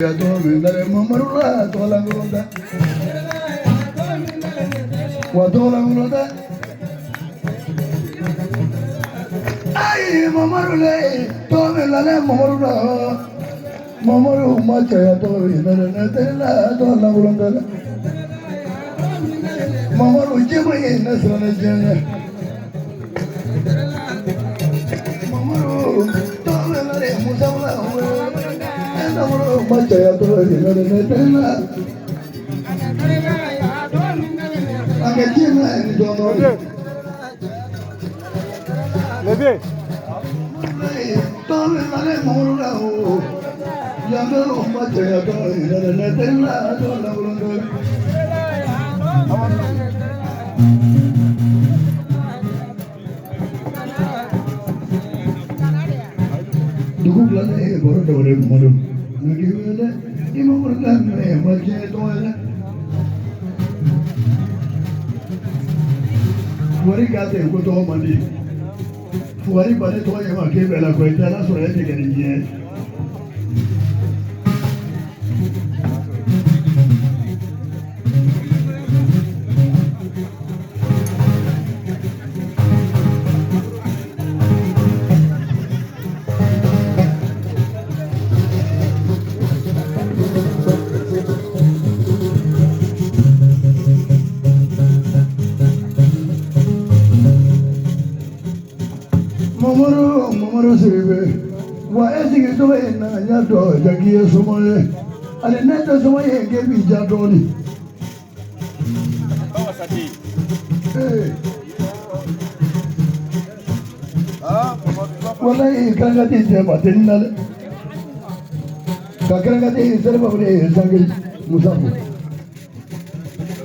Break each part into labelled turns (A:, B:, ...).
A: Mindare mamarula tola ngulonda wa tola ngulonda ay mamarule to mindare mamarula mamaru machaya to mindare netela tola ngulonda mamaru jemaye nasrana jenya mamaru to mindare musawla Machaya to netela Agachina and Dono
B: Lebe
A: Tome male morula Yamero Machaya to netela Dola Dugulane Borodore Modu Nagivele Imamurlane Mache Toile Fuari Kate Kuto Mandi Fuari Bane Toya Makebela Koitala Sorete Gariye Mamaru Siribe, wa ezigi to na nyato jagiye somoye, ale neta somoye gebi jadoni. Wallahi kangati tema tenale. Kakangati serba bune sangi musafu.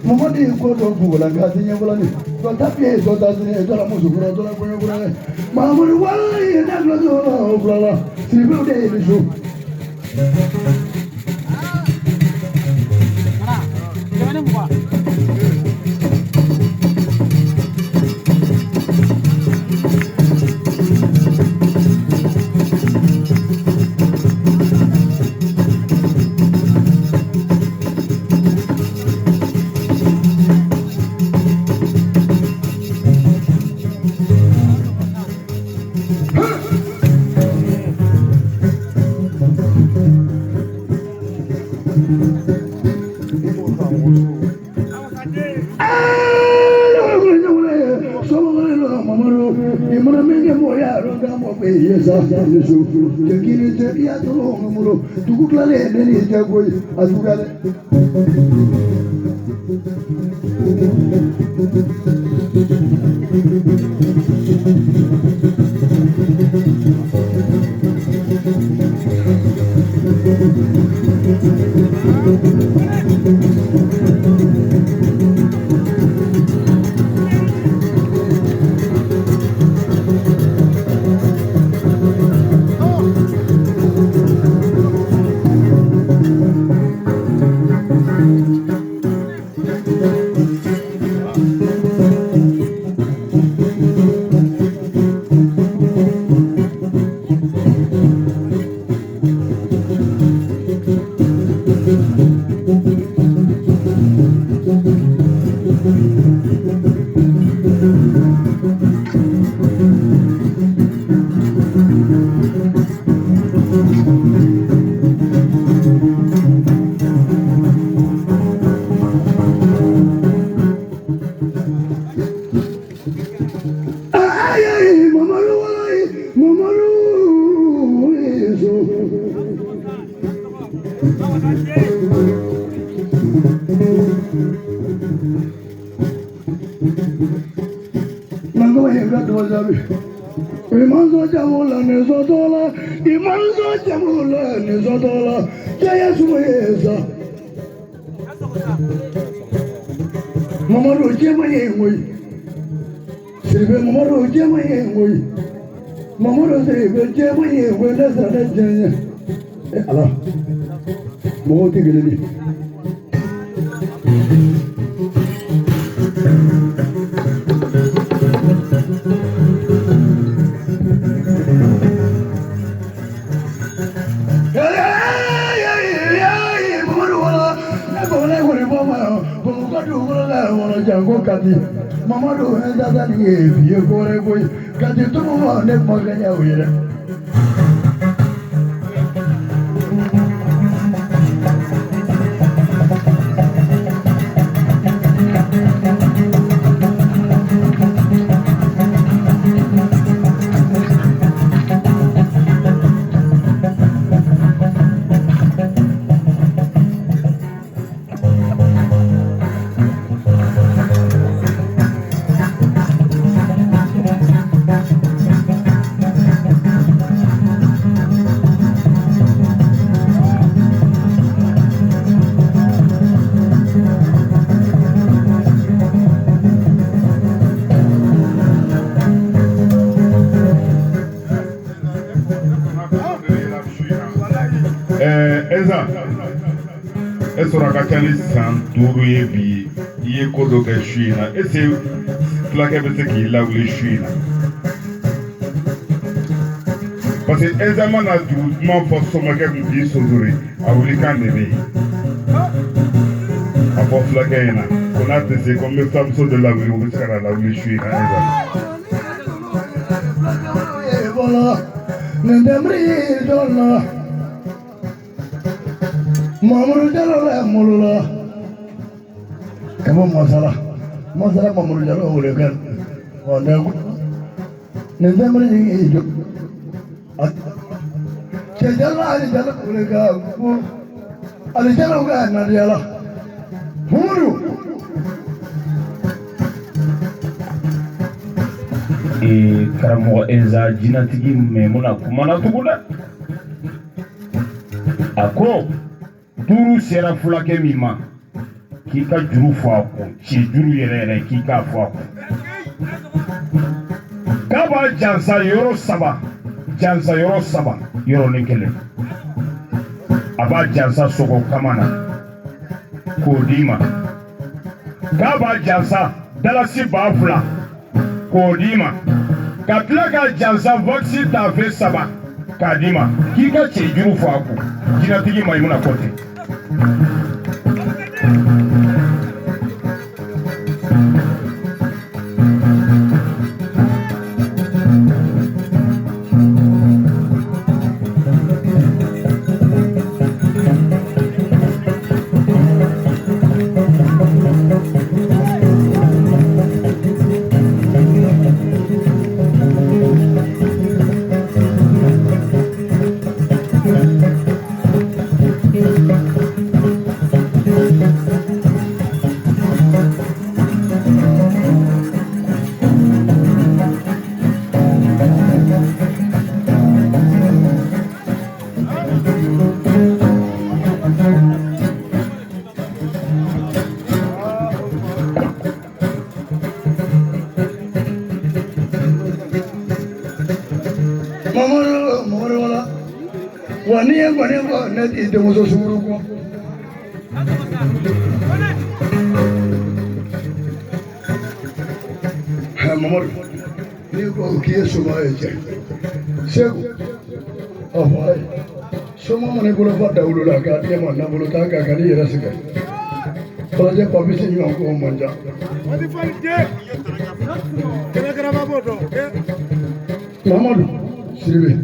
A: Mamadi ko to bula ngati nyabulani. To tapie to tazine to la musukura to la kunyakura. Mamadi wallahi na glazo blala. Siribe de bisu.
B: Gimana muka? Imanzo jamula nizotola, jaya sueza. Mamaru jema yengoi, siribe mamaru jema yengoi, mamaru siribe jema yengoi nasana jenya. Allah, mohti gilini. Yeah.
A: Mamadu wala jango kati Mamadu enda ni biye kore boy kati tumo ne maganya wira
C: Kali san duuru ye bi I ye ko dɔ kɛ su in na est-ce que fulakɛ bɛ se k'i lawuli su in na parce que examen na dugu kuma fɔ somɔgɛ kun k'i sonsori a wuli kan de bɛ yen a fɔ fulakɛ in na ko n'a tɛ se ko n bɛ fulamuso dɔ lawuli o bɛ se ka na lawuli su in na examen.
A: Mamuru Jalo Mulula Kamu Masala Mamuru Jalo Ulekan Wanda Nendamri Ijo Chejala Ali Jalo Uleka Ali Jalo Nadiala Muru
D: Karamɔgɔ Enza jinatigi Memuna kumana tuguda a ko duuru sera fulakɛ min ma k'i ka juru fɔ a kɔ ci juru yɛrɛ k'i k'a fɔ a kɔ k'a b'a jansa yɔrɔ saba yɔrɔnin kelen a b'a jansa sɔgɔ kama na k'o d'i ma k'a b'a jansa dalasi 2,000 k'o d'i ma ka tila ka jansa vaccine tafe 3 k'a d'i ma k'i ka cɛ juru fɔ a kɔ jinatigi Maimuna Kɔnte.
A: Neti muso suruko Mamor ni ko kiye suma eje segu afai suma mane bolo fa dawlo la ka te man na bolo ta ka ka ni yera sika projet pa bisi ni ko manja wadi falde kera babodo Mamor siribe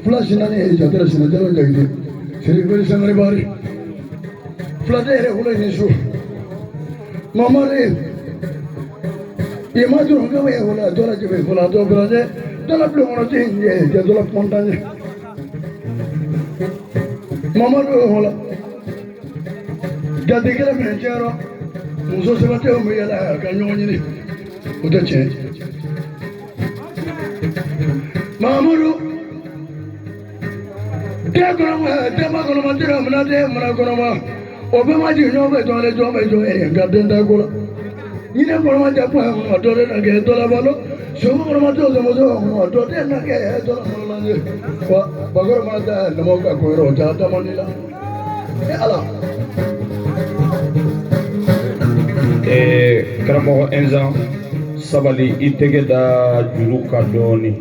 A: flash nani e jatara sina jalo jagde siribe sangare bari fladere hula ni su Mamare Imagine que me voy a toda la que me voy a toda la pluma tiene ya toda la montaña. Mamá no hola. Ya te quiero me echaro. Muso se bate o me la cañón ni. Usted che. Mamuru. Te ma con mandira mna de mna con ma. Obema di no me dole jo me jo e gadenda gola. Yine koruma japo mo dole na ge dola balo so koruma to mo so mo dole na ge dola mo na wa bagor ma da no mo ka ko ro ta ta mo ni la ala
D: karamɔgɔ Enza sabali I tɛgɛ da juru ka dɔɔni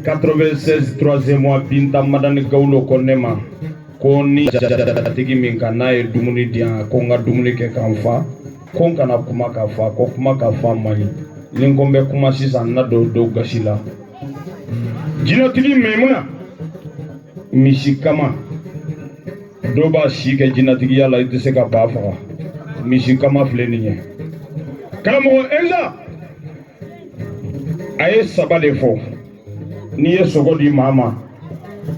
D: 96 3e mois Binta Madani Gawulo ko ne ma ko ni jatigi min ka n'a ye dumuni di yan ko n ka dumuni kɛ k'an fa ko n kana kuma k'a fɔ ko kuma ka fɔ man ɲi ni ko n bɛ kuma sisan na dɔw gasi la jinɛtigi Maimuna misi kama dɔw b'a si kɛ jinɛtigiya la i tɛ se ka ba faga misi kama filɛ nin ye karamɔgɔ Elza a ye saba de fɔ n'i ye sogo di maa ma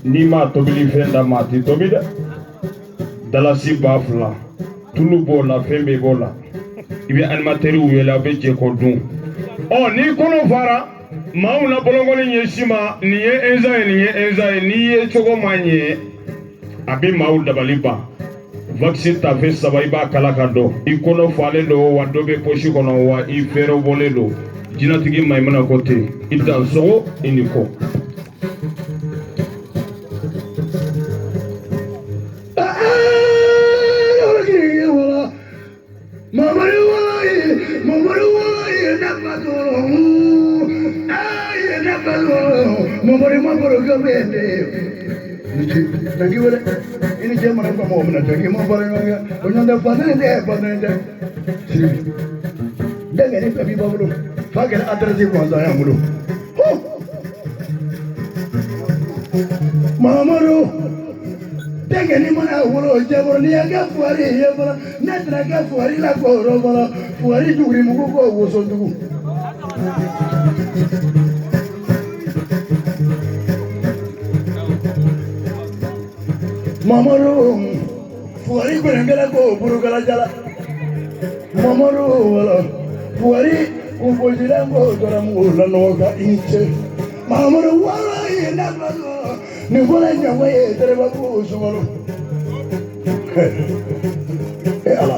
D: n'i m'a tobili fɛn da maa tɛ tobi dɛ dalasi 2000 tulu b'o la fɛn bɛɛ b'o la i bɛ animateurs wele a bɛ jɛ k'o dun n'i kɔnɔ fara maaw na bɔlɔnkɔni ye si ma nin ye Elza ye nin ye Elza ye n'i ye cogo ma ɲɛ a bɛ maaw dabali ban vaccine tafe 3 i b'a kala ka dɔn i kɔnɔ falen don wa dɔ bɛ poche kɔnɔ wa i fɛrɛ bɔlen don jinɛtigi Maimuna ko ten i dan sogo i ni kɔ
B: Mamoro gabende nagi wala ini jamana ko mo na tagi mo bare nga onanda padende daga ni papi babulo fagal adresi ko za ya mulo mamoro daga ni mana wuro jabor ni aga fuari ye bara netra ga fuari la ko ro bara fuari jugri mu ko wo so dugu Mamoro fuari berengala ko burugala jala Mamoro wala fuari ubojira ko doramu la noga inche Mamoro wala yena balo ni bola nyawe tereba ko sumalo ala